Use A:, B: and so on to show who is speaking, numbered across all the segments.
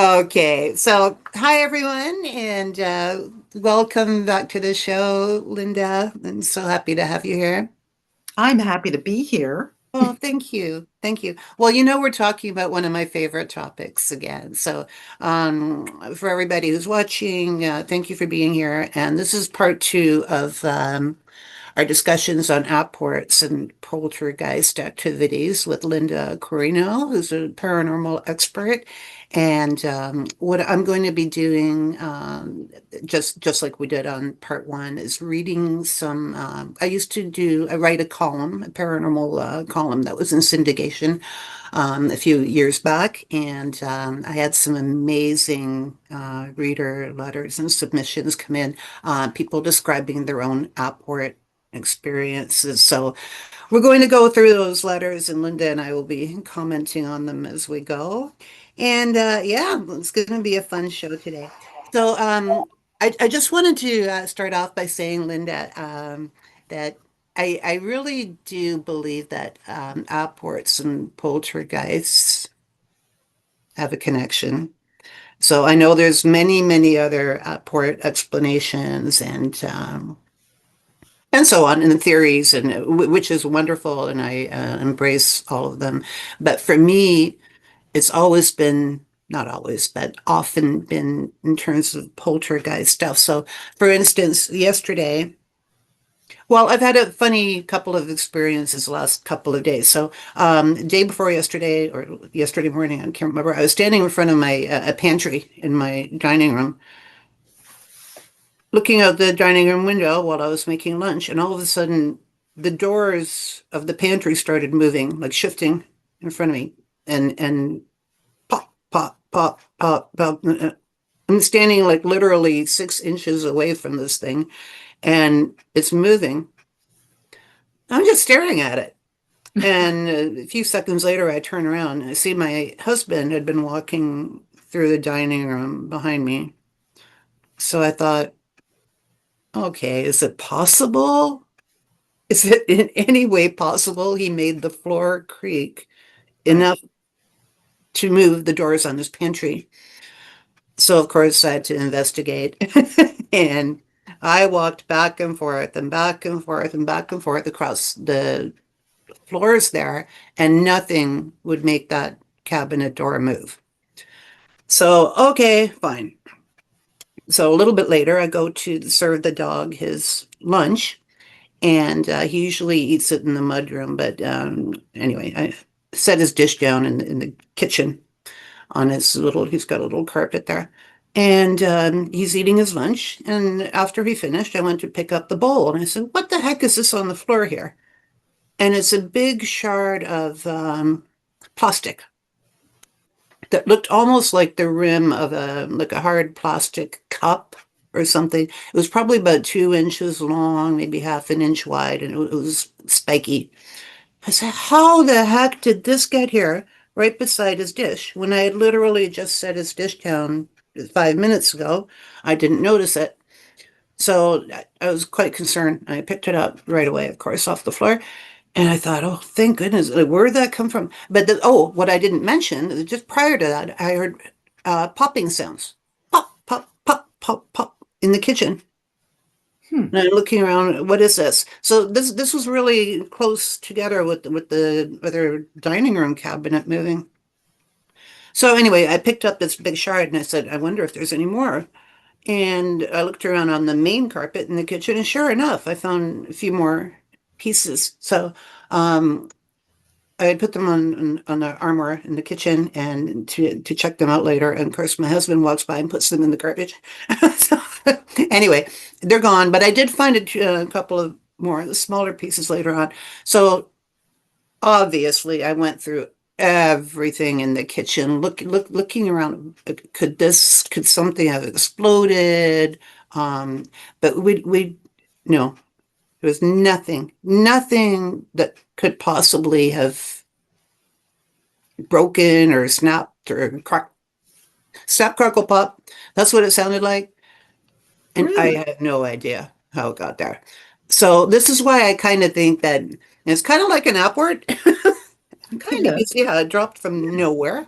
A: Okay, so hi everyone, and welcome back to the show, Linda. I'm so happy to have you here.
B: I'm happy to be here.
A: Oh, thank you. Thank you. Well, we're talking about one of my favorite topics again. So, for everybody who's watching, thank you for being here. And this is part two of our discussions on apports and poltergeist activities with Lynda Quirino, who's a paranormal expert. And what I'm going to be doing, just like we did on part one, is reading some. I write a column, a paranormal column that was in syndication a few years back, and I had some amazing reader letters and submissions come in, people describing their own apport experiences. So we're going to go through those letters, and Linda and I will be commenting on them as we go. And yeah, it's going to be a fun show today. So I just wanted to start off by saying, Linda, that I really do believe that apports and poltergeists have a connection. So I know there's many other apport explanations and so on, and the theories, and which is wonderful, and I embrace all of them. But for me, it's always been, not always, but often been in terms of poltergeist stuff. So, for instance, yesterday, well, I've had a funny couple of experiences the last couple of days. So, day before yesterday, or yesterday morning, I can't remember. I was standing in front of my a pantry in my dining room, looking out the dining room window while I was making lunch, and all of a sudden, the doors of the pantry started moving, like shifting in front of me, and pop, pop, pop, pop, pop. I'm standing like literally 6 inches away from this thing, and it's moving. I'm just staring at it. And a few seconds later, I turn around and I see my husband had been walking through the dining room behind me. So I thought, okay, is it possible? Is it in any way possible he made the floor creak
B: Right.
A: enough to move the doors on this pantry? So, of course, I had to investigate. And I walked back and forth and back and forth and back and forth across the floors there, and nothing would make that cabinet door move. So, okay, fine. So, a little bit later, I go to serve the dog his lunch, and he usually eats it in the mudroom. But anyway, I set his dish down in the kitchen on he's got a little carpet there. And he's eating his lunch. And after he finished, I went to pick up the bowl. And I said, what the heck is this on the floor here? And it's a big shard of plastic that looked almost like the rim of a hard plastic cup or something. It was probably about 2 inches long, maybe half an inch wide, and it was spiky. I said, how the heck did this get here right beside his dish when I had literally just set his dish down 5 minutes ago? I didn't notice it. So I was quite concerned. I picked it up right away, of course, off the floor. And I thought, oh, thank goodness, like, where did that come from? But what I didn't mention, just prior to that, I heard popping sounds. Pop, pop, pop, pop, pop in the kitchen.
B: Hmm.
A: And I'm looking around, what is this? So this was really close together with the other dining room cabinet moving. So anyway, I picked up this big shard and I said, I wonder if there's any more. And I looked around on the main carpet in the kitchen, and sure enough, I found a few more pieces. So um, I had put them on the armoire in the kitchen and to check them out later. And of course, my husband walks by and puts them in the garbage. So, anyway, they're gone. But I did find a couple of more smaller pieces later on. So obviously, I went through everything in the kitchen, looking around. Could something have exploded? Um, but we no, there was nothing that could possibly have broken or snapped or snap, crackle, pop. That's what it sounded like. And I
B: Really?
A: have no idea how it got there. So this is why I kind of think that it's kind of like an upward
B: Kind of.
A: because yeah, it dropped from nowhere.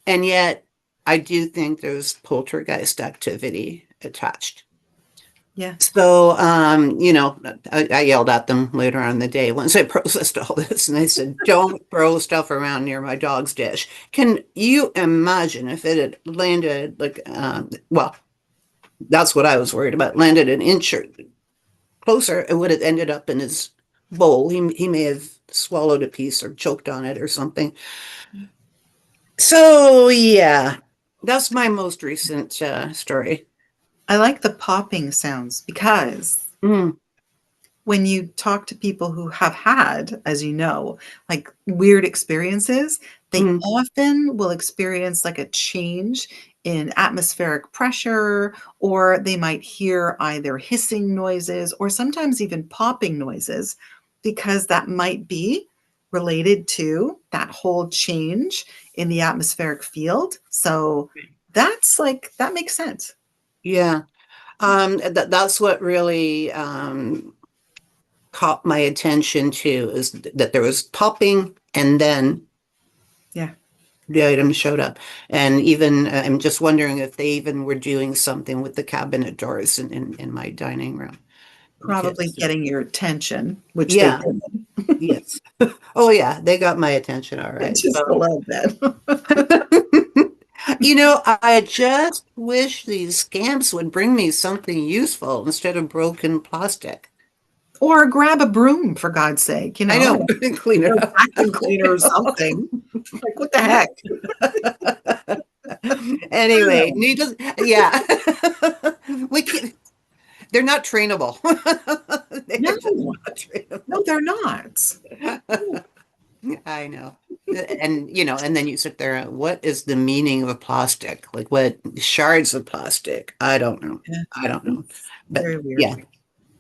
A: And yet, I do think there's poltergeist activity attached.
B: Yeah.
A: So, I yelled at them later on in the day once I processed all this, and I said, "Don't throw stuff around near my dog's dish." Can you imagine if it had landed like, well, that's what I was worried about. Landed an inch or closer, it would have ended up in his bowl. He may have swallowed a piece or choked on it or something. So, yeah, that's my most recent story.
B: I like the popping sounds because
A: Mm,
B: when you talk to people who have had, as you know, like weird experiences, they
A: mm,
B: often will experience like a change in atmospheric pressure, or they might hear either hissing noises or sometimes even popping noises, because that might be related to that whole change in the atmospheric field. So that's like, that makes sense.
A: yeah. That's what really caught my attention too, is that there was popping and then
B: Yeah.
A: the item showed up. And even I'm just wondering if they even were doing something with the cabinet doors in my dining room.
B: Probably
A: Because
B: getting your attention, which they
A: yeah,
B: did.
A: yes. Oh yeah, they got my attention all right.
B: Just a
A: So
B: little bit.
A: I just wish these scamps would bring me something useful instead of broken plastic.
B: Or grab a broom, for God's sake,
A: I know, clean
B: or
A: it
B: a
A: up.
B: vacuum cleaner or something. Like, what the heck?
A: Anyway, needless, yeah. We can, they're not trainable. They're just
B: No,
A: not
B: no,
A: trainable.
B: they're not. No.
A: I know. And then you sit there, what is the meaning of a plastic? Like what shards of plastic? I don't know.
B: Yeah,
A: I don't know.
B: it's
A: But
B: very weird.
A: yeah,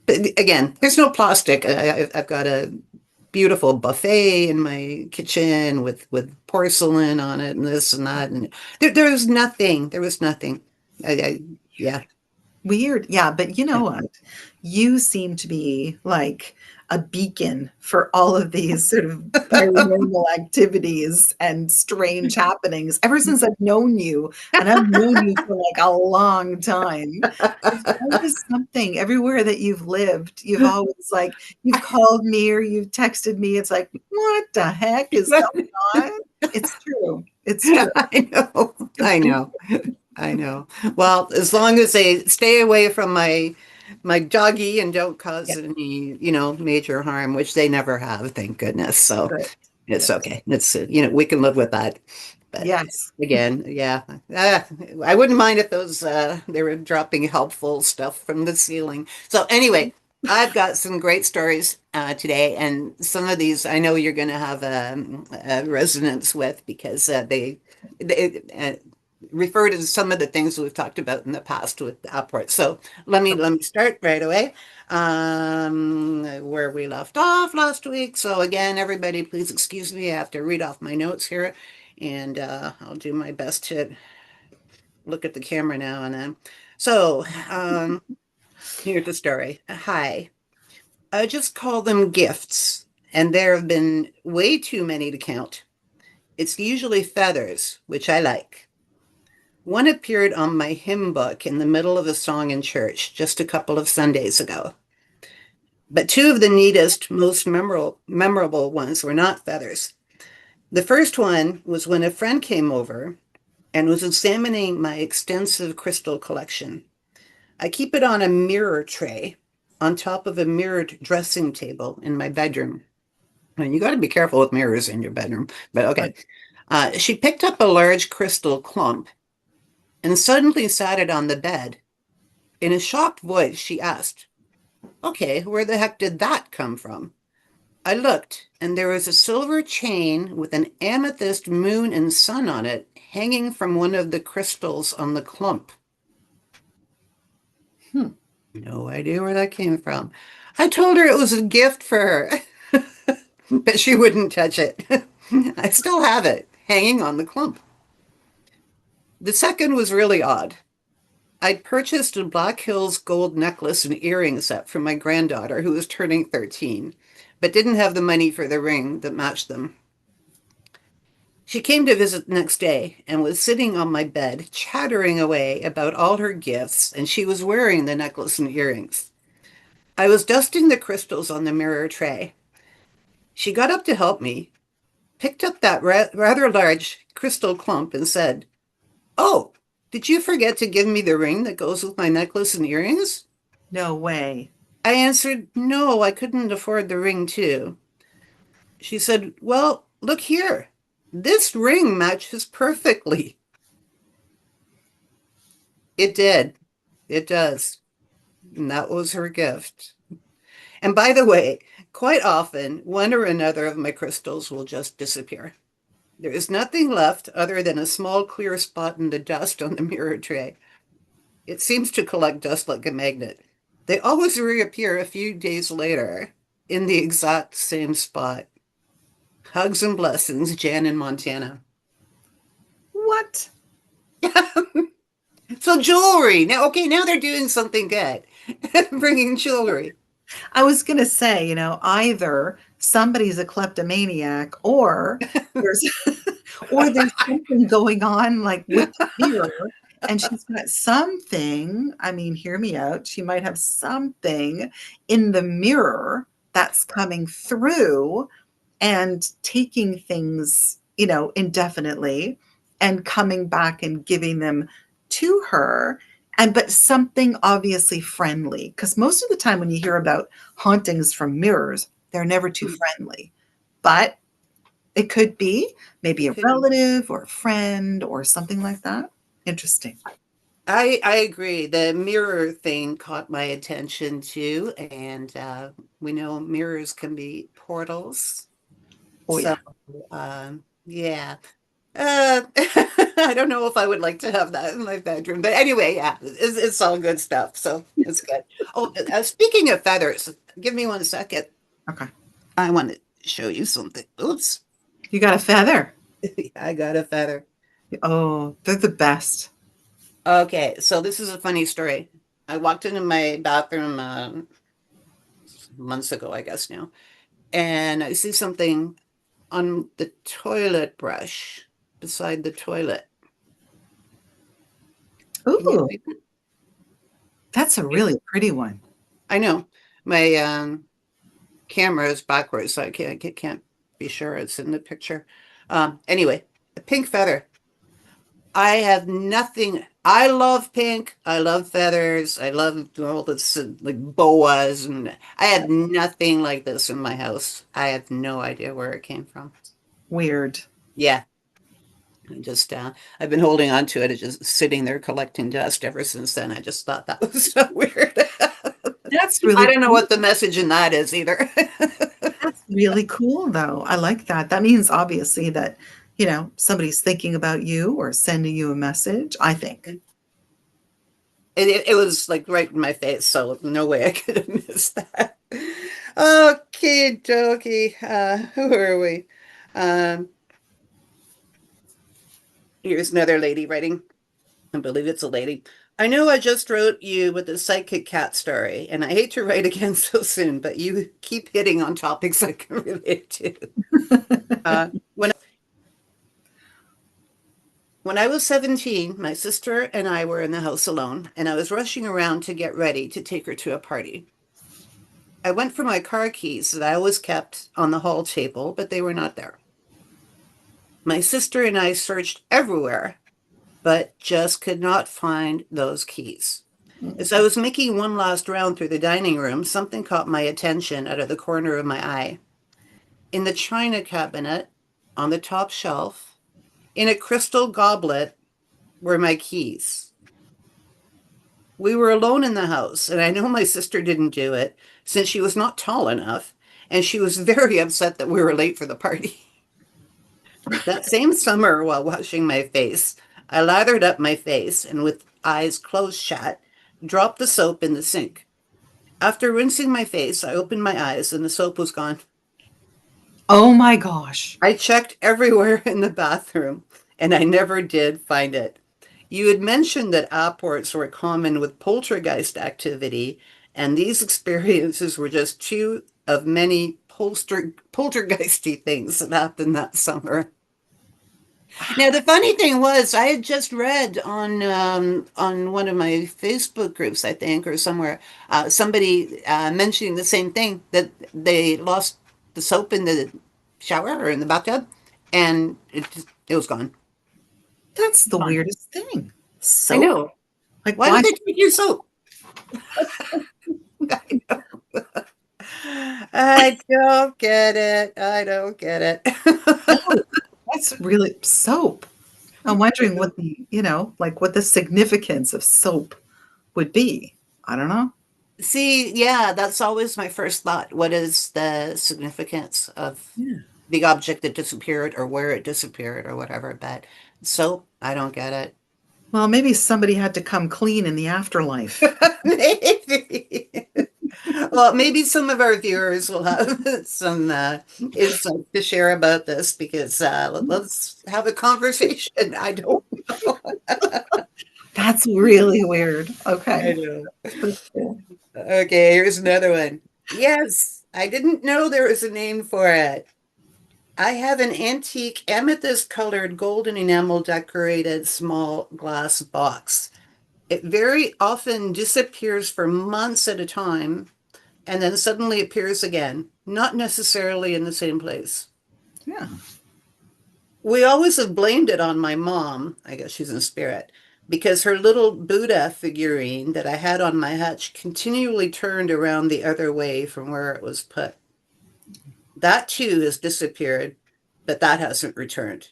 A: but again, there's no plastic. I've got a beautiful buffet in my kitchen with porcelain on it and this and that. And there was nothing. There was nothing. Yeah.
B: Weird. Yeah, but you know what? You seem to be like a beacon for all of these sort of paranormal activities and strange happenings ever since I've known you, and I've known you for like a long time. There's always something everywhere that you've lived. You've always like you've called me or you've texted me. It's like, what the heck is going on? It's true. It's true.
A: I know. I know. I know. Well, as long as they stay away from my doggy and don't
B: Yeah,
A: cause any, major harm, which they never have, thank goodness. So
B: good.
A: it's
B: Yes.
A: okay. We can live with that. But
B: Yes.
A: again, yeah, I wouldn't mind if those they were dropping helpful stuff from the ceiling. So anyway, I've got some great stories today, and some of these I know you're going to have a resonance with because they refer to some of the things we've talked about in the past with the Apports. So let me start right away where we left off last week. So again, everybody, please excuse me. I have to read off my notes here, and I'll do my best to look at the camera now and then. So here's the story. Hi, I just call them gifts, and there have been way too many to count. It's usually feathers, which I like. One appeared on my hymn book in the middle of a song in church just a couple of Sundays ago. But two of the neatest, most memorable ones were not feathers. The first one was when a friend came over and was examining my extensive crystal collection. I keep it on a mirror tray on top of a mirrored dressing table in my bedroom. And you got to be careful with mirrors in your bedroom, but okay.
B: Right.
A: She picked up a large crystal clump and suddenly sat it on the bed. In a shocked voice, she asked, "Okay, where the heck did that come from?" I looked, and there was a silver chain with an amethyst moon and sun on it hanging from one of the crystals on the clump.
B: Hmm.
A: No idea where that came from. I told her it was a gift for her, but she wouldn't touch it. I still have it hanging on the clump. The second was really odd. I'd purchased a Black Hills gold necklace and earring set for my granddaughter, who was turning 13, but didn't have the money for the ring that matched them. She came to visit the next day and was sitting on my bed, chattering away about all her gifts, and she was wearing the necklace and earrings. I was dusting the crystals on the mirror tray. She got up to help me, picked up that rather large crystal clump, and said, "Oh, did you forget to give me the ring that goes with my necklace and earrings?"
B: No way.
A: I answered, "No, I couldn't afford the ring, too." She said, "Well, look here. This ring matches perfectly." It did. It does. And that was her gift. And by the way, quite often, one or another of my crystals will just disappear. There is nothing left other than a small clear spot in the dust on the mirror tray. It seems to collect dust like a magnet. They always reappear a few days later in the exact same spot. Hugs and blessings, Jan in Montana.
B: What?
A: So jewelry. Now, okay, now they're doing something good. Bringing jewelry.
B: I was going to say, either somebody's a kleptomaniac or there's or there's something going on like with the mirror and she's got something, I mean, hear me out. She might have something in the mirror that's coming through and taking things, indefinitely and coming back and giving them to her. And but something obviously friendly, because most of the time when you hear about hauntings from mirrors, they're never too friendly. But it could be maybe
A: It
B: a
A: could be.
B: relative or a friend or something like that. Interesting.
A: I agree. The mirror thing caught my attention too, and we know mirrors can be portals.
B: Oh
A: So,
B: yeah.
A: yeah. I don't know if I would like to have that in my bedroom, but anyway, yeah, it's all good stuff. So it's good. Oh, speaking of feathers, give me 1 second.
B: Okay.
A: I want to show you something. Oops,
B: You got a feather.
A: I got a feather.
B: Oh, they're the best.
A: Okay, so this is a funny story. I walked into my bathroom months ago, I guess now, and I see something on the toilet brush beside the toilet. Can you
B: Ooh,
A: see that?
B: that's a really pretty one.
A: I know my camera is backwards, so I can't be sure it's in the picture. Anyway, a pink feather. I have nothing. I love pink. I love feathers. I love all this like boas, and I had nothing like this in my house. I have no idea where it came from.
B: Weird.
A: Yeah, I just I've been holding on to it. It's just sitting there collecting dust ever since then. I just thought that was so weird.
B: That's
A: I
B: really
A: don't know
B: cool.
A: what the message in that is either.
B: That's really cool, though. I like that. That means obviously that, somebody's thinking about you or sending you a message, I think.
A: It was like right in my face, so no way I could have missed that. Okay, dokie. Who are we? Um, Here's another lady writing. I believe it's a lady. I know I just wrote you with the psychic cat story, and I hate to write again so soon, but you keep hitting on topics I can relate to. Uh, when when I was 17, my sister and I were in the house alone, and I was rushing around to get ready to take her to a party. I went for my car keys that I always kept on the hall table, but they were not there. My sister and I searched everywhere, but just could not find those keys. As I was making one last round through the dining room, something caught my attention out of the corner of my eye. In the china cabinet, on the top shelf, in a crystal goblet, were my keys. We were alone in the house, and I know my sister didn't do it since she was not tall enough, and she was very upset that we were late for the party. That same summer, while washing my face, I lathered up my face and, with eyes closed shut, dropped the soap in the sink. After rinsing my face, I opened my eyes and the soap was gone.
B: Oh my gosh.
A: I checked everywhere in the bathroom and I never did find it. You had mentioned that apports were common with poltergeist activity, and these experiences were just two of many poltergeisty things that happened that summer. Now, the funny thing was, I had just read on one of my Facebook groups, I think, or somewhere, somebody mentioning the same thing that they lost the soap in the shower or in the bathtub, and it was gone.
B: That's the
A: Gone.
B: weirdest thing.
A: I
B: Soap?
A: know.
B: Like,
A: Why would
B: why?
A: they take your soap? I don't get it. I don't get
B: No,
A: it.
B: that's really soap. I'm wondering what the, like what the significance of soap would be. I don't know.
A: See, yeah, that's always my first thought. What is the significance of
B: Yeah.
A: the object that disappeared or where it disappeared or whatever? But soap, I don't get it.
B: Well, maybe somebody had to come clean in the afterlife.
A: Maybe. Well, maybe some of our viewers will have some insight to share about this because let's have a conversation. I don't know.
B: That's really weird. Okay.
A: I know.
B: That's cool.
A: Okay, here's another one. Yes, I didn't know there was a name for it. I have an antique amethyst colored golden enamel decorated small glass box. It very often disappears for months at a time and then suddenly appears again, not necessarily in the same place.
B: Yeah.
A: We always have blamed it on my mom, I guess she's in spirit, because her little Buddha figurine that I had on my hutch continually turned around the other way from where it was put. That too has disappeared, but that hasn't returned.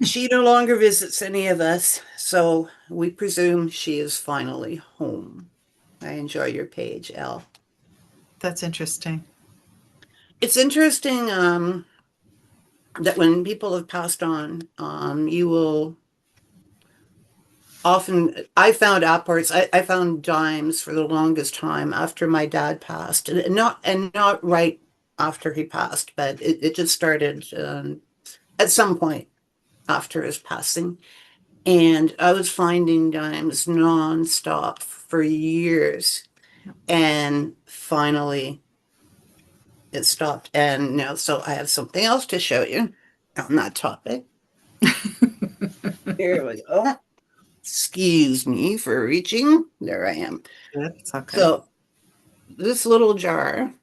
A: She no longer visits any of us, so we presume she is finally home. I enjoy your page, Elle.
B: That's interesting.
A: It's interesting that when people have passed on, you will often. I found apports. I found dimes for the longest time after my dad passed, and not right after he passed, but it just started at some point after his passing. And I was finding dimes nonstop for years. And finally, it stopped. And now, so I have something else to show you on that topic. Here we go. Excuse me for reaching. There I am.
B: Good. It's okay.
A: So this little jar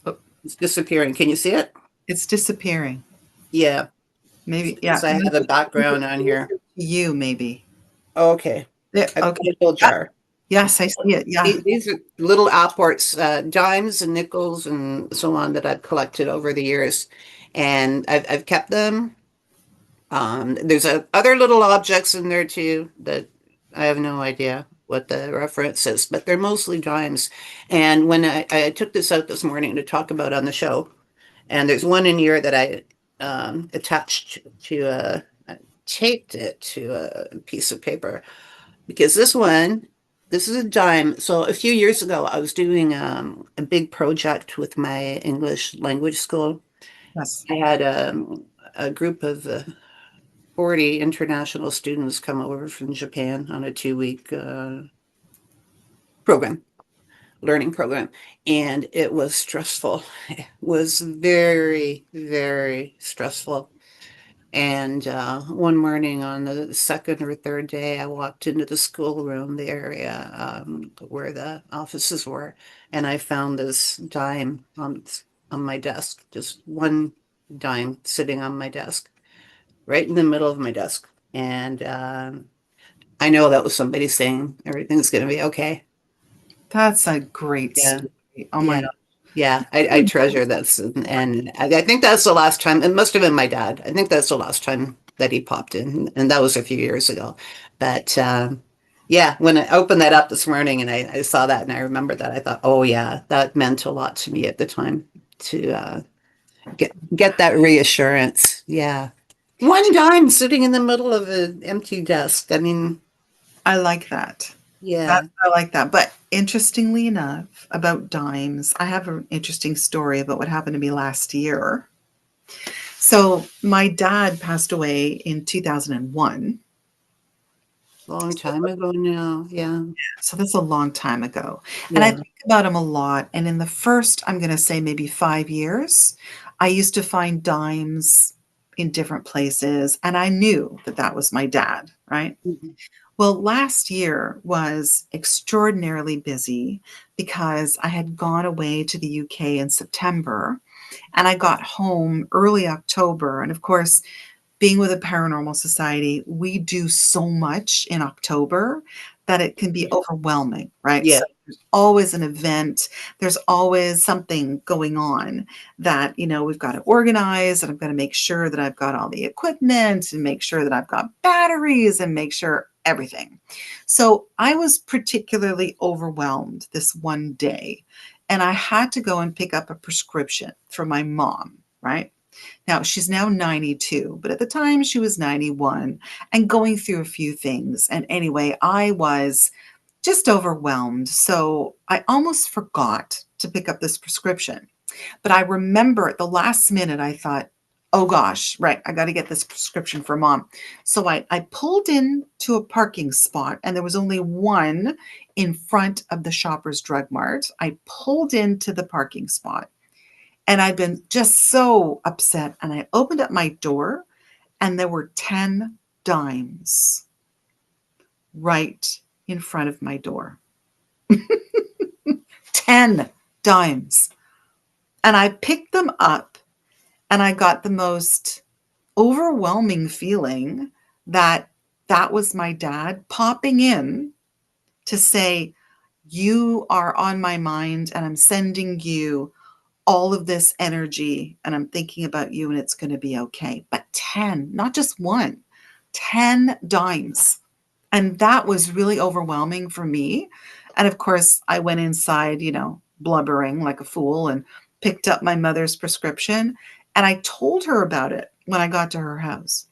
B: Oh,
A: is disappearing. Can you see it?
B: it's disappearing.
A: Yeah.
B: Maybe,
A: Because
B: yeah.
A: I have a
B: Maybe
A: background on here.
B: you, maybe.
A: Okay.
B: There,
A: I put
B: okay.
A: a little
B: Ah,
A: jar.
B: yes, I see it. Yeah.
A: These are little apports, dimes and nickels and so on that I've collected over the years, and I've kept them. There's other little objects in there too that I have no idea what the reference is, but they're mostly dimes. And when I took this out this morning to talk about on the show, and there's one in here that I attached to I taped it to a piece of paper because this is a dime. So a few years ago, I was doing a big project with my English language school.
B: Yes.
A: I had a group of 40 international students come over from Japan on a 2 week program, learning program. And it was stressful. It was very, very stressful. And one morning on the second or third day, I walked into the schoolroom, the area where the offices were, and I found this dime on my desk, just one dime sitting on my desk, right in the middle of my desk. And I know that was somebody saying everything's going to be okay.
B: That's a great
A: Yeah,
B: story. Oh
A: yeah.
B: my God.
A: Yeah, I treasure this, and I think that's the last time. It must have been my dad. I think that's the last time that he popped in, and that was a few years ago. But yeah, when I opened that up this morning and I saw that and I remembered that, I thought, oh yeah, that meant a lot to me at the time to get that reassurance. Yeah, one dime sitting in the middle of an empty desk. I mean,
B: I like that.
A: yeah.
B: I like that. But interestingly enough, about dimes, I have an interesting story about what happened to me last year. So my dad passed away in 2001.
A: Long time ago now. Yeah,
B: So that's a long time ago. And I
A: yeah.
B: think about him a lot. And in the first, I'm going to say maybe 5 years, I used to find dimes in different places, and I knew that that was my dad, right?
A: Mhm.
B: Well, last year was extraordinarily busy because I had gone away to the UK in September and I got home early October. And of course, being with a paranormal society, we do so much in October that it can be overwhelming, right?
A: Yeah.
B: So there's always an event, there's always something going on that, we've got to organize, and I've got to make sure that I've got all the equipment and make sure that I've got batteries and make sure everything. So I was particularly overwhelmed this one day, and I had to go and pick up a prescription for my mom, right? Now, she's now 92, but at the time she was 91 and going through a few things. And anyway, I was just overwhelmed. So I almost forgot to pick up this prescription. But I remember at the last minute, I thought, oh gosh, right, I got to get this prescription for mom. So I pulled in to a parking spot, and there was only one in front of the Shoppers Drug Mart. I pulled into the parking spot and I'd been just so upset. And I opened up my door, and there were 10 dimes right in front of my door. 10 dimes. And I picked them up, and I got the most overwhelming feeling that that was my dad popping in to say, you are on my mind, and I'm sending you all of this energy, and I'm thinking about you, and it's going to be okay. But 10, not just one, 10 dimes. And that was really overwhelming for me. And of course, I went inside, blubbering like a fool, and picked up my mother's prescription. And I told her about it when I got to her house.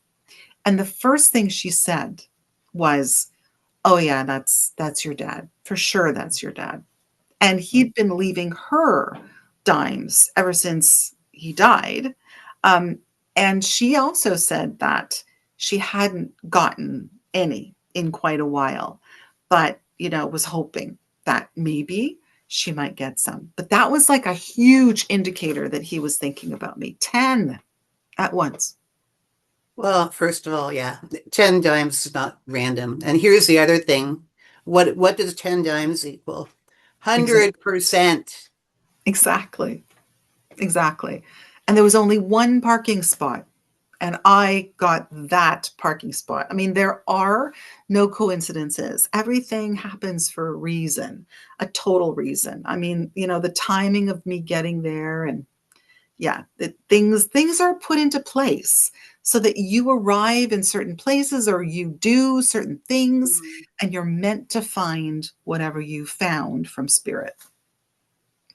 B: And the first thing she said was, "Oh yeah, that's your dad. For sure that's your dad." And he'd been leaving her dimes ever since he died. Um, and she also said that she hadn't gotten any in quite a while, but, was hoping that maybe she might get some. But that was like a huge indicator that he was thinking about me. 10 at once.
A: Well, first of all, yeah, 10 dimes is not random. And here's the other thing. What does 10 dimes equal?
B: Exactly.
A: 100%.
B: Exactly. Exactly. And there was only one parking spot, and I got that parking spot. I mean, there are no coincidences. Everything happens for a reason, a total reason. I mean, the timing of me getting there, and yeah, the things are put into place so that you arrive in certain places or you do certain things,
A: Mhm.
B: and you're meant to find whatever you found from spirit.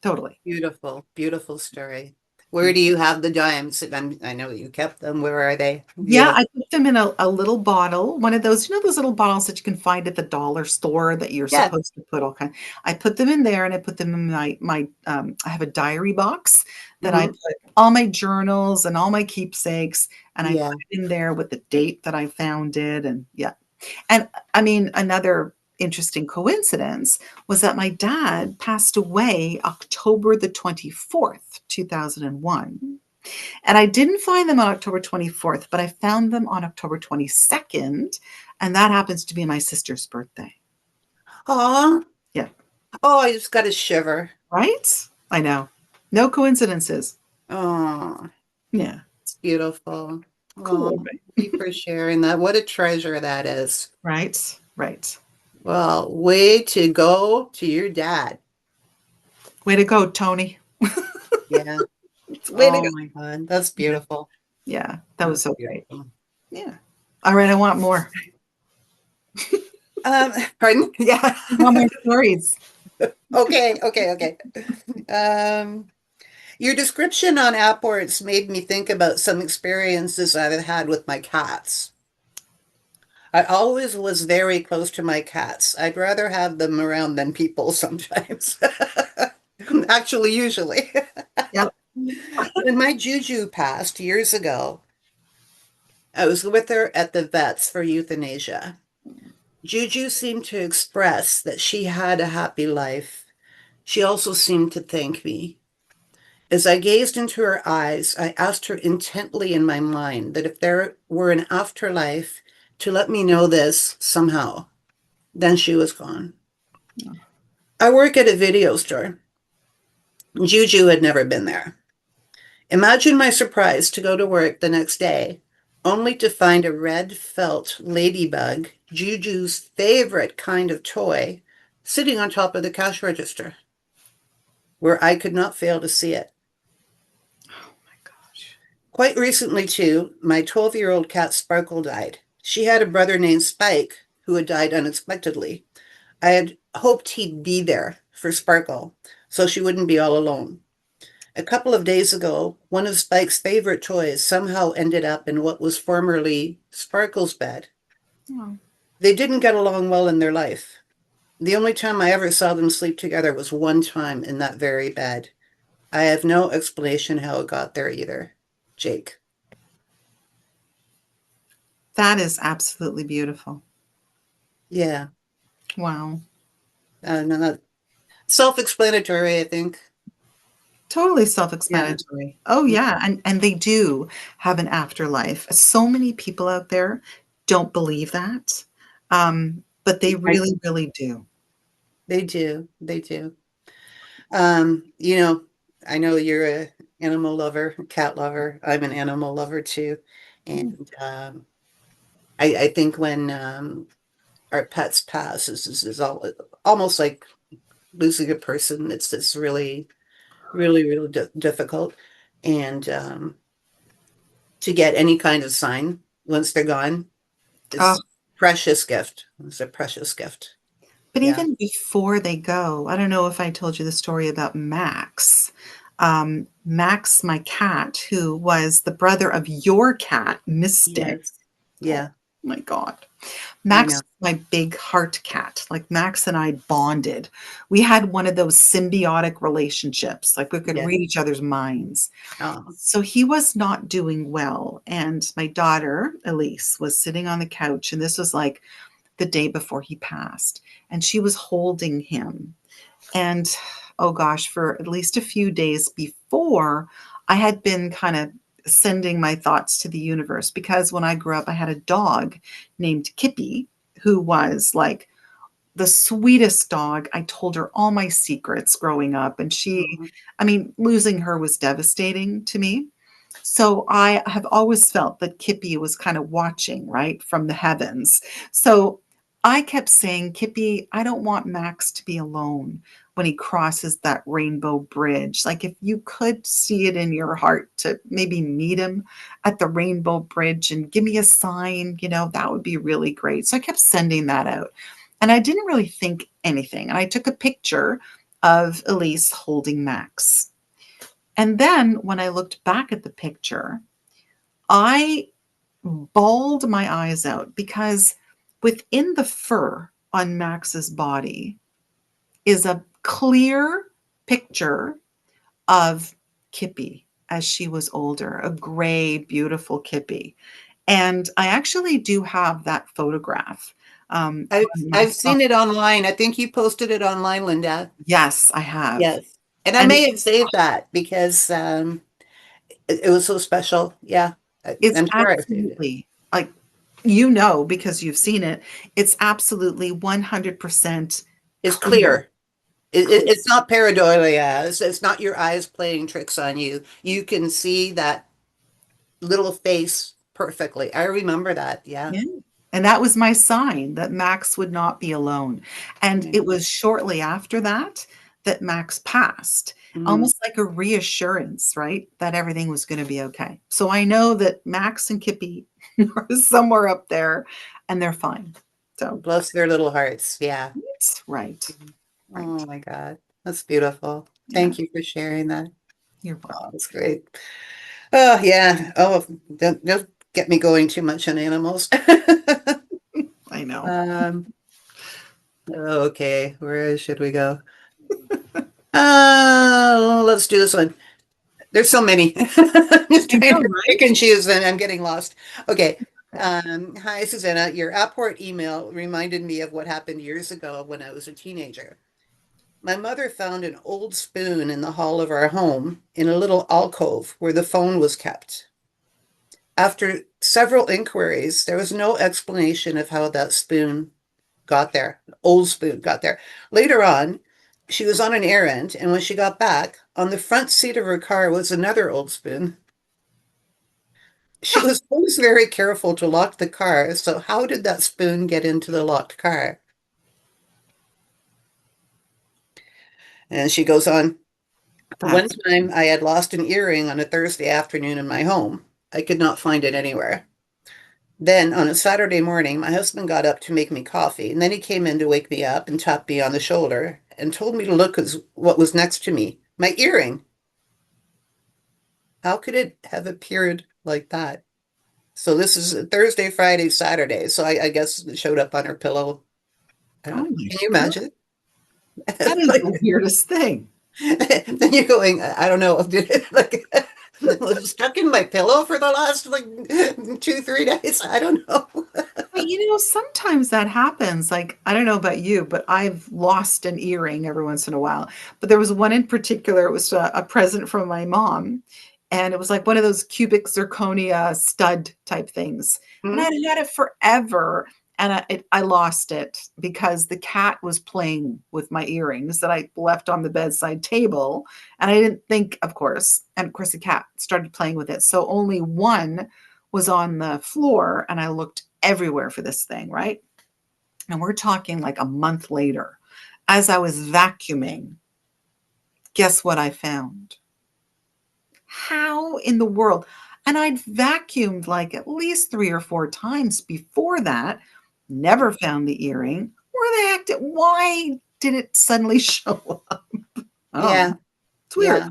B: Totally.
A: Beautiful, beautiful story. Where do you have the dimes? I know you kept them. Where are they?
B: Yeah,
A: Yeah.
B: I put them in a little bottle, one of those, those little bottles that you can find at the dollar store that you're
A: Yeah.
B: supposed to put all kind. I put them in there, and I put them in my I have a diary box that I
A: Mhm.
B: put all my journals and all my keepsakes, and I
A: Yeah.
B: put it in there with the date that I found it, and yeah. And I mean, another interesting coincidence was that my dad passed away October the 24th, 2001. And I didn't find them on October 24th, but I found them on October 22nd. And that happens to be my sister's birthday.
A: Aw.
B: Yeah.
A: Oh, I just got a shiver.
B: Right? I know. No coincidences.
A: Oh,
B: Yeah.
A: it's beautiful. Oh,
B: Cool.
A: thank you for sharing that. What a treasure that is.
B: Right. Right.
A: Well, way to go to your dad.
B: Way to go, Tony.
A: Yeah.
B: Way to
A: Oh
B: go.
A: my God. That's
B: Yeah.
A: beautiful.
B: Yeah. That was
A: That's
B: so great.
A: beautiful.
B: Yeah. All right. I want more.
A: Pardon? Yeah.
B: I want more stories.
A: Okay, okay, okay. Um, your description on Apports made me think about some experiences I've had with my cats. I always was very close to my cats. I'd rather have them around than people sometimes. Actually, usually.
B: Yep.
A: When my Juju passed years ago, I was with her at the vets for euthanasia. Juju seemed to express that she had a happy life. She also seemed to thank me. As I gazed into her eyes, I asked her intently in my mind that if there were an afterlife, to let me know this somehow. Then she was gone. I work at a video store. Juju had never been there. Imagine my surprise to go to work the next day, only to find a red felt ladybug, Juju's favorite kind of toy, sitting on top of the cash register, where I could not fail to see it.
B: Oh my gosh.
A: Quite recently, too, my 12-year-old cat Sparkle died. She had a brother named Spike who had died unexpectedly. I had hoped he'd be there for Sparkle so she wouldn't be all alone. A couple of days ago, one of Spike's favorite toys somehow ended up in what was formerly Sparkle's bed.
B: Oh.
A: They didn't get along well in their life. The only time I ever saw them sleep together was one time in that very bed. I have no explanation how it got there either. Jake.
B: That is absolutely beautiful.
A: Yeah.
B: Wow.
A: Not self-explanatory, I think.
B: Totally
A: Yeah.
B: self-explanatory. Oh, yeah, and they do have an afterlife. So many people out there don't believe that, but they
A: I,
B: really, really do.
A: they do. They do. You know, I know you're a animal lover, a cat lover. I'm an animal lover too.
B: Mm.
A: And I think when our pets pass is almost like losing a person. It's really, really, really difficult. And to get any kind of sign once they're gone,
B: Oh,
A: it's precious gift. It's a precious gift.
B: but
A: Yeah.
B: even before they go, I don't know if I told you the story about Max. Max, my cat, who was the brother of your cat, Mystic.
A: Yes.
B: Oh
A: Yeah,
B: my God.
A: I
B: Max
A: know.
B: was my big heart cat. Like Max and I bonded. We had one of those symbiotic relationships, like we could
A: Yeah.
B: read each other's minds.
A: Oh,
B: So he was not doing well. And my daughter, Elise, was sitting on the couch, and this was like the day before he passed. And she was holding him. And oh gosh, for at least a few days before, I had been kind of sending my thoughts to the universe because when I grew up, I had a dog named Kippy who was like the sweetest dog. I told her all my secrets growing up, and
A: mhm.
B: I mean, losing her was devastating to me. So I have always felt that Kippy was kind of watching, right, from the heavens. So I kept saying, Kippy, I don't want Max to be alone when he crosses that rainbow bridge. Like, if you could see it in your heart to maybe meet him at the rainbow bridge and give me a sign, that would be really great. So I kept sending that out. And I didn't really think anything. And I took a picture of Elise holding Max. And then when I looked back at the picture, I bawled my eyes out because within the fur on Max's body is a clear picture of Kippy as she was older, a gray, beautiful Kippy. And I actually do have that photograph
A: I've
B: on my
A: I've
B: phone.
A: seen it online. I think you posted it online, Linda.
B: Yes, I have.
A: Yes. And I
B: And
A: may have saved that because it was so special. Yeah.
B: it's
A: I'm sure I saved it.
B: absolutely like because you've seen it, it's absolutely 100%
A: It's
B: clear.
A: clear. It's not pareidolia. It's not your eyes playing tricks on you. You can see that little face perfectly. I remember that. Yeah.
B: Yeah. And that was my sign that Max would not be alone. And
A: Yeah.
B: it was shortly after that that Max passed,
A: Mm.
B: almost like a reassurance, right? That everything was going to be okay. So I know that Max and Kippy are somewhere up there and they're fine. So,
A: Bless their little hearts. Yeah.
B: it's right.
A: Oh
B: Right.
A: my God. That's beautiful.
B: Yeah.
A: Thank you for sharing that.
B: You're welcome.
A: Oh, that's great. Oh, yeah. Oh, don't get me going too much on animals.
B: I know.
A: Um, okay, where should we go? Let's do this one. There's so many. I'm just
B: I
A: trying
B: know,
A: to pick
B: right?
A: and choose and I'm getting lost. Okay. Hi, Susanna. Your Apport email reminded me of what happened years ago when I was a teenager. My mother found an old spoon in the hall of our home in a little alcove where the phone was kept. After several inquiries, there was no explanation of how that spoon got there. An old spoon got there. Later on, she was on an errand, and when she got back, on the front seat of her car was another old spoon. She was always very careful to lock the car, so how did that spoon get into the locked car? And she goes on, one
B: That's
A: time I had lost an earring on a Thursday afternoon in my home. I could not find it anywhere. Then on a Saturday morning, my husband got up to make me coffee, and then he came in to wake me up and tapped me on the shoulder and told me to look at what was next to me, my earring. How could it have appeared like that? So this is Thursday, Friday, Saturday. So I guess it showed up on her pillow. I don't
B: oh
A: know.
B: my
A: Can you
B: god,
A: imagine?
B: that is
A: Like,
B: the weirdest thing.
A: then you're going, I don't know, did it like it was stuck in my pillow for the last like 2, 3 days? I don't know.
B: But sometimes that happens. Like, I don't know about you, but I've lost an earring every once in a while. But there was one in particular, it was a present from my mom. And it was like one of those cubic zirconia stud type things. And I
A: Hmm?
B: had it forever. And I lost it because the cat was playing with my earrings that I left on the bedside table. And I didn't think, of course. And of course, the cat started playing with it. So only one was on the floor. And I looked everywhere for this thing, right? And we're talking like a month later. As I was vacuuming, guess what I found? How in the world? And I'd vacuumed like at least 3 or 4 times before that, never found the earring. Where the heck why did it suddenly show up? I don't
A: Yeah,
B: know. It's weird.
A: yeah.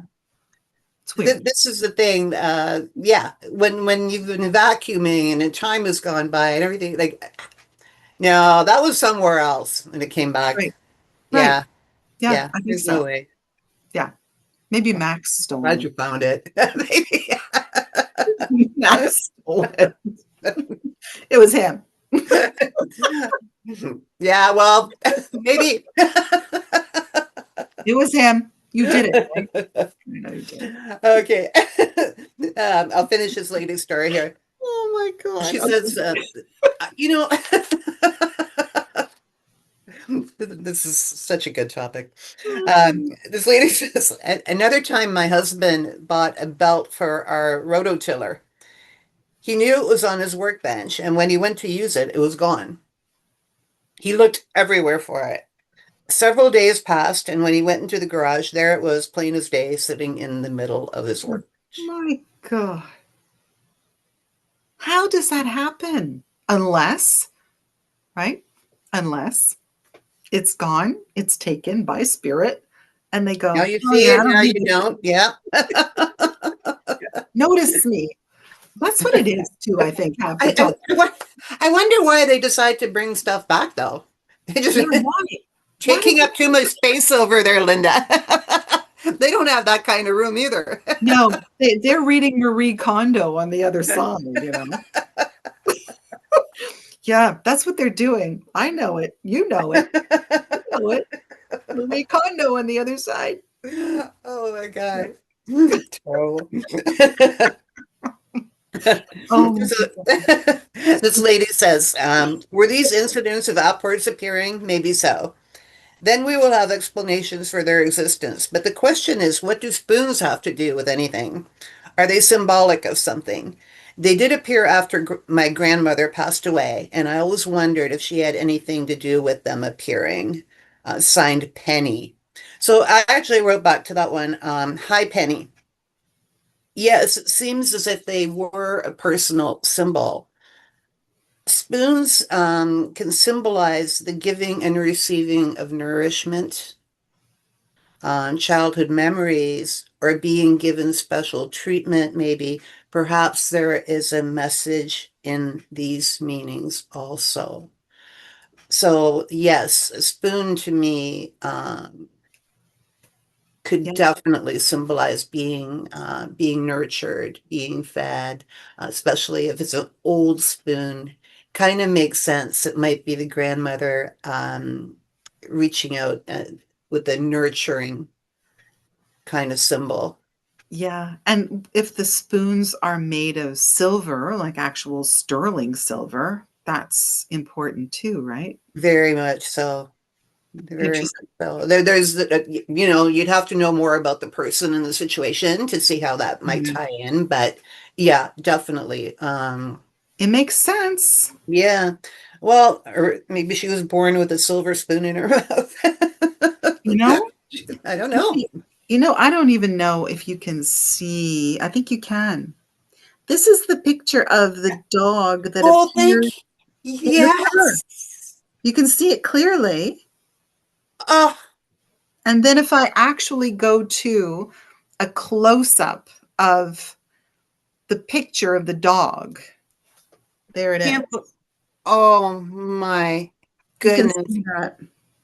B: It's weird.
A: This is the thing. Yeah, when you've been vacuuming and the time has gone by and everything, like no, that was somewhere else when it came back.
B: Right. Right.
A: Yeah,
B: Yeah,
A: yeah.
B: I think
A: There's no
B: so.
A: way.
B: Yeah. Maybe Max stole
A: Glad
B: it.
A: you found it. Maybe.
B: Max stole it. It was him.
A: Yeah, well, maybe.
B: It was him. You did it, right? I know you did.
A: Okay. I'll finish this lady's story here.
B: Oh my God.
A: She
B: Okay.
A: says, you know, this is such a good topic. This lady says, another time my husband bought a belt for our rototiller. He knew it was on his workbench, and when he went to use it, it was gone. He looked everywhere for it. Several days passed, and when he went into the garage, there it was, plain as day, sitting in the middle of his
B: Oh
A: workbench.
B: my God. How does that happen? Unless, right? Unless it's gone, it's taken by spirit, and they
A: Now
B: go,
A: you
B: oh
A: see
B: yeah, I
A: it,
B: don't
A: now
B: need
A: you
B: this.
A: don't. Yeah.
B: Notice me. That's what it is too, I think, half the time.
A: I wonder why they decide to bring stuff back, though. They just
B: Yeah, why? Why do
A: taking up too much space over there, Lynda. They don't have that kind of room either.
B: no, they're reading Marie Kondo on the other side. Yeah, that's what they're doing. I know it. You know it. You know it. Marie Kondo on the other side.
A: Oh my
B: Yeah.
A: God. Terrible.
B: Oh,
A: So, this lady says, were these incidents of outports appearing? Maybe so. Then we will have explanations for their existence. But the question is, what do spoons have to do with anything? Are they symbolic of something? They did appear after my grandmother passed away, and I always wondered if she had anything to do with them appearing. Signed Penny. So I actually wrote back to that one. Hi, Penny. Yes, it seems as if they were a personal symbol. Spoons can symbolize the giving and receiving of nourishment, childhood memories, or being given special treatment, maybe. Perhaps there is a message in these meanings also. So, yes, a spoon to me could
B: yeah,
A: definitely symbolize being nurtured, being fed, especially if it's an old spoon. Kind of makes sense. It might be the grandmother reaching out. with the nurturing kind of symbol.
B: Yeah, and if the spoons are made of silver, like actual sterling silver, that's important too, right?
A: Very much so. Very much
B: Interesting.
A: so. You'd have to know more about the person and the situation to see how that might
B: Mhm.
A: tie in, but yeah, definitely.
B: It makes sense.
A: Yeah. Well, or maybe she was born with a silver spoon in her mouth.
B: You know,
A: I don't know.
B: I don't even know if you can see. I think you can. This is the picture of the dog that
A: Oh,
B: appears in the fur.
A: yes.
B: You can see it clearly.
A: Oh,
B: And then if I actually go to a close up of the picture of the dog, there it
A: can't,
B: is.
A: oh my
B: You can
A: goodness.
B: see that.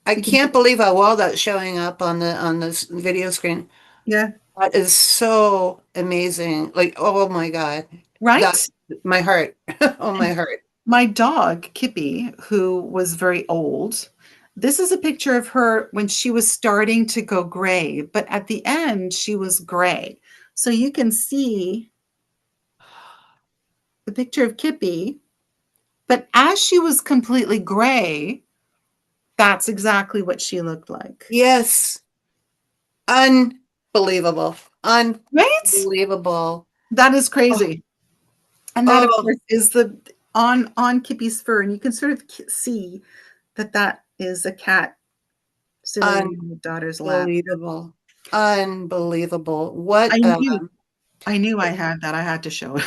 A: I
B: You can,
A: can't believe how well that's showing up on the video screen.
B: yeah,
A: That is so amazing. Like, oh my God. That
B: right?
A: my heart. Oh
B: And
A: my heart.
B: my dog, Kippy, who was very old, this is a picture of her when she was starting to go gray, but at the end, she was gray. So you can see the picture of Kippy, but as she was completely gray, that's exactly what she looked like.
A: Yes. Unbelievable.
B: Right?
A: Unbelievable.
B: That is
A: Oh,
B: crazy. And that, of
A: oh,
B: course, is the on Kippy's fur, and you can sort of see that that is a cat sitting in your daughter's lap.
A: unbelievable. Unbelievable. What
B: I knew, I knew I had that. I had to show it.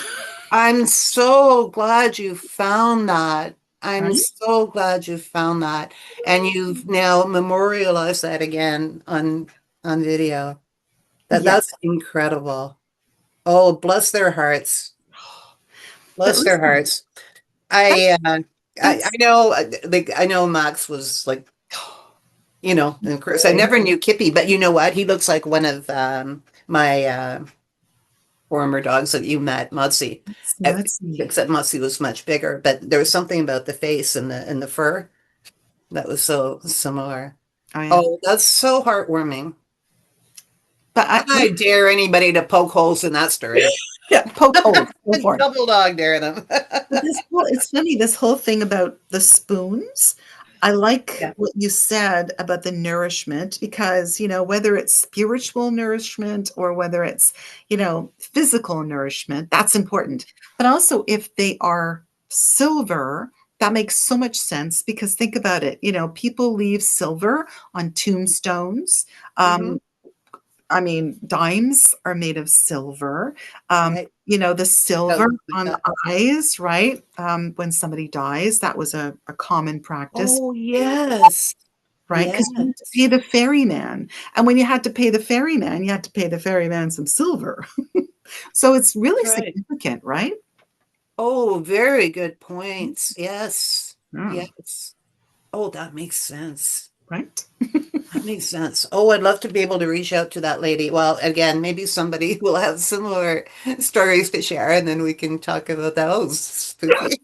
A: I'm so glad you found that. I'm
B: Right?
A: so glad you found that. And you've now memorialized that again on video.
B: Yes.
A: That's incredible. Oh, bless their hearts.
B: But
A: Bless their
B: listen,
A: hearts.
B: that,
A: I I
B: that's
A: know like I know Max was like, and of course I never knew Kippy, but you know what? He looks like one of my former dogs that you met, Mudsie.
B: Smutsy.
A: Except Mudsie was much bigger, but there was something about the face and the fur that was so similar.
B: Oh yeah.
A: Oh, that's so heartwarming.
B: But
A: I dare anybody to poke holes in that story.
B: yeah, poke holes. Go for it.
A: Double dog dare them.
B: But it's funny, this whole thing about the spoons. I like
A: Yeah.
B: what you said about the nourishment because, whether it's spiritual nourishment or whether it's, physical nourishment, that's important. But also, if they are silver, that makes so much sense because think about it, people leave silver on tombstones.
A: Hmm.
B: Um, I mean, dimes are made of silver.
A: Right.
B: The
A: Oh,
B: silver
A: like
B: on the
A: that.
B: eyes, right? When somebody dies, that was a common practice,
A: Oh, yes.
B: right? Because you had to
A: Yes.
B: pay the ferryman. And when you had to pay the ferryman, you had to pay the ferryman some silver. So it's really
A: Right.
B: significant, right?
A: Oh, very good points. Yes.
B: Yeah,
A: Yes. Oh, that makes sense.
B: right?
A: That makes sense. Oh, I'd love to be able to reach out to that lady. Well, again, maybe somebody will have similar stories to share, and then we can talk about those. Spooky.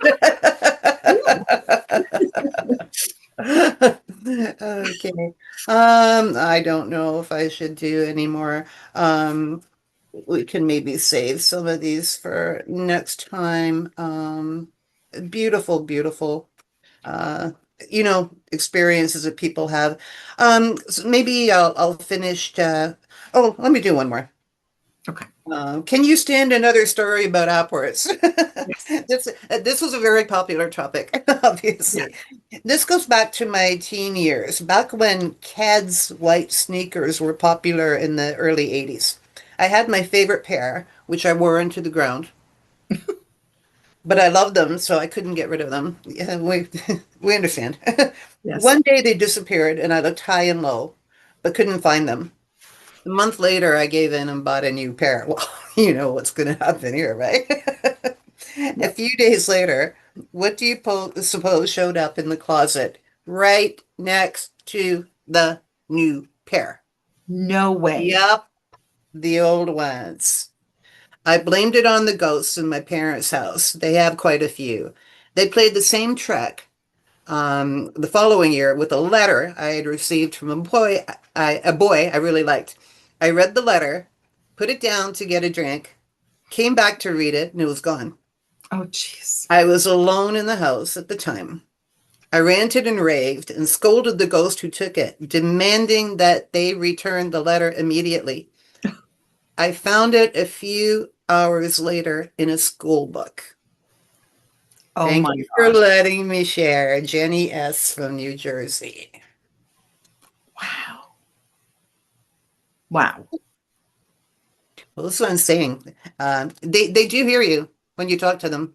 A: Okay. I don't know if I should do any more. We can maybe save some of these for next time. Beautiful, beautiful. uh, experiences that people have. So maybe I'll finish. Oh, let me do one more.
B: Okay.
A: Can you stand another story about Apports?
B: Yes.
A: This was a very popular topic,
B: Yeah.
A: obviously. This goes back to my teen years, back when Keds white sneakers were popular in the early 80s. I had my favorite pair, which I wore into the ground. But I loved them, so I couldn't get rid of them. Yeah, we understand.
B: Yes.
A: One day they disappeared, and I looked high and low, but couldn't find them. A month later, I gave in and bought a new pair. Well, you know what's going to happen here, right? A
B: Yep.
A: few days later, what do you suppose showed up in the closet right next to the new pair?
B: No way.
A: Yep, the old ones. I blamed it on the ghosts in my parents' house. They have quite a few. They played the same trick. the following year with a letter I had received from a boy I really liked. I read the letter, put it down to get a drink, came back to read it, and it was gone.
B: Oh, jeez.
A: I was alone in the house at the time. I ranted and raved and scolded the ghost who took it, demanding that they return the letter immediately. I found it a few hours later in a school book.
B: Oh
A: Thank
B: my
A: you for
B: gosh.
A: letting me share. Jenny S. from New Jersey.
B: Wow. Wow.
A: Well, this is what I'm saying. They do hear you when you talk to them.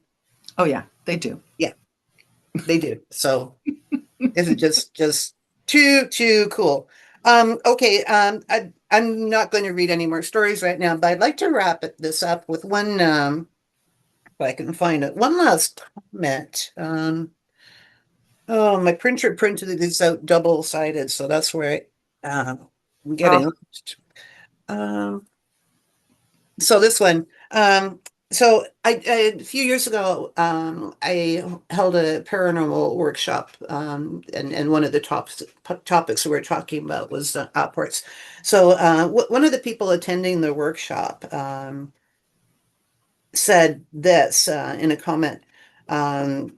B: Oh, yeah, they do.
A: Yeah, they do. So this is just too cool. Okay. I'm not going to read any more stories right now, but I'd like to wrap this up with one. If I can find it, one last comment. Oh, my printer printed this out double-sided, so that's where I'm
B: Oh,
A: getting lost. Um, so this one. So a few years ago, I held a paranormal workshop, and one of the topics we were talking about was apports. So one of the people attending the workshop said this in a comment. Um,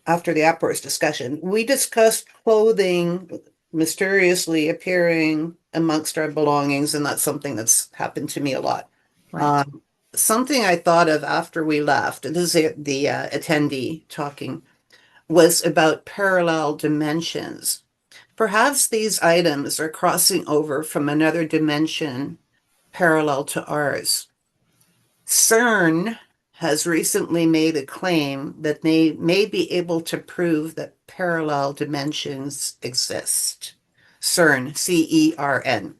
A: After the Apports discussion, we discussed clothing mysteriously appearing amongst our belongings, and that's something that's happened to me a lot.
B: right.
A: Um, Something I thought of after we left, and this is the attendee talking, was about parallel dimensions. Perhaps these items are crossing over from another dimension parallel to ours. CERN has recently made a claim that they may be able to prove that parallel dimensions exist. CERN, CERN.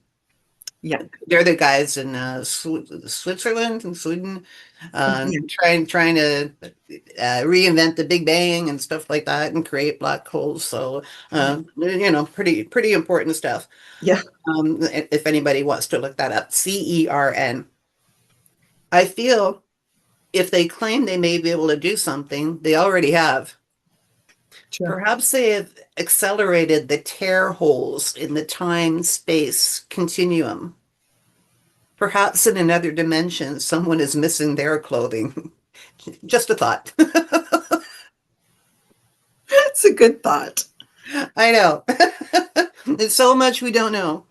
B: Yeah.
A: They're the guys in Switzerland and Sweden,
B: Yeah.
A: trying to reinvent the Big Bang and stuff like that, and create black holes. So, pretty important stuff.
B: Yeah.
A: If anybody wants to look that up, CERN. I feel if they claim they may be able to do something, they already have.
B: Sure.
A: Perhaps they have accelerated the tear holes in the time-space continuum. Perhaps in another dimension, someone is missing their clothing. Just a thought.
B: It's a good thought.
A: I know. There's so much we don't know.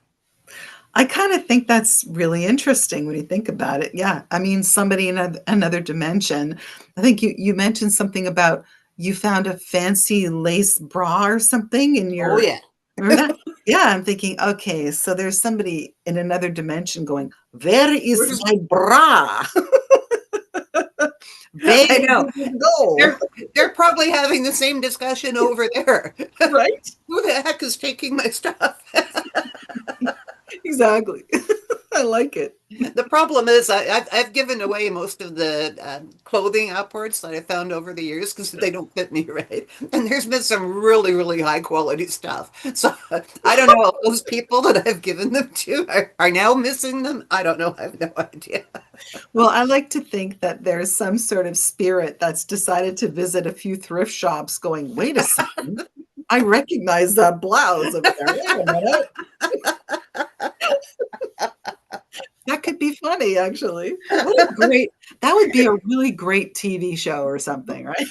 B: I kind of think that's really interesting when you think about it. Yeah. I mean, somebody in another dimension. I think you mentioned something about you found a fancy lace bra or something in
A: Oh,
B: your,
A: yeah.
B: remember that? Yeah. I'm thinking, okay, so there's somebody in another dimension going, where is
A: Where's-
B: my bra? Where
A: I
B: did
A: know.
B: it go?
A: They're probably having the same discussion over there.
B: Right?
A: Who the heck is taking my stuff?
B: Exactly. I like it.
A: The problem is I've given away most of the clothing upwards that I found over the years because they don't fit me right. And there's been some really high quality stuff. So I don't know if those people that I've given them to are now missing them. I don't know. I have no idea.
B: Well, I like to think that there's some sort of spirit that's decided to visit a few thrift shops going, wait a second, I recognize that blouse over there. Wait a minute. That could be funny, actually. That would be a really great TV show or something, right?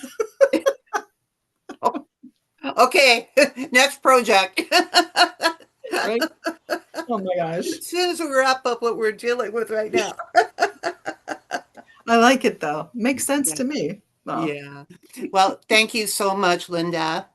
A: Okay, next project.
B: Right? Oh my gosh.
A: As soon as we wrap up what we're dealing with right now.
B: I like it though. Makes sense
A: Yeah.
B: to me. Well,
A: Yeah. Well, thank you so much, Linda.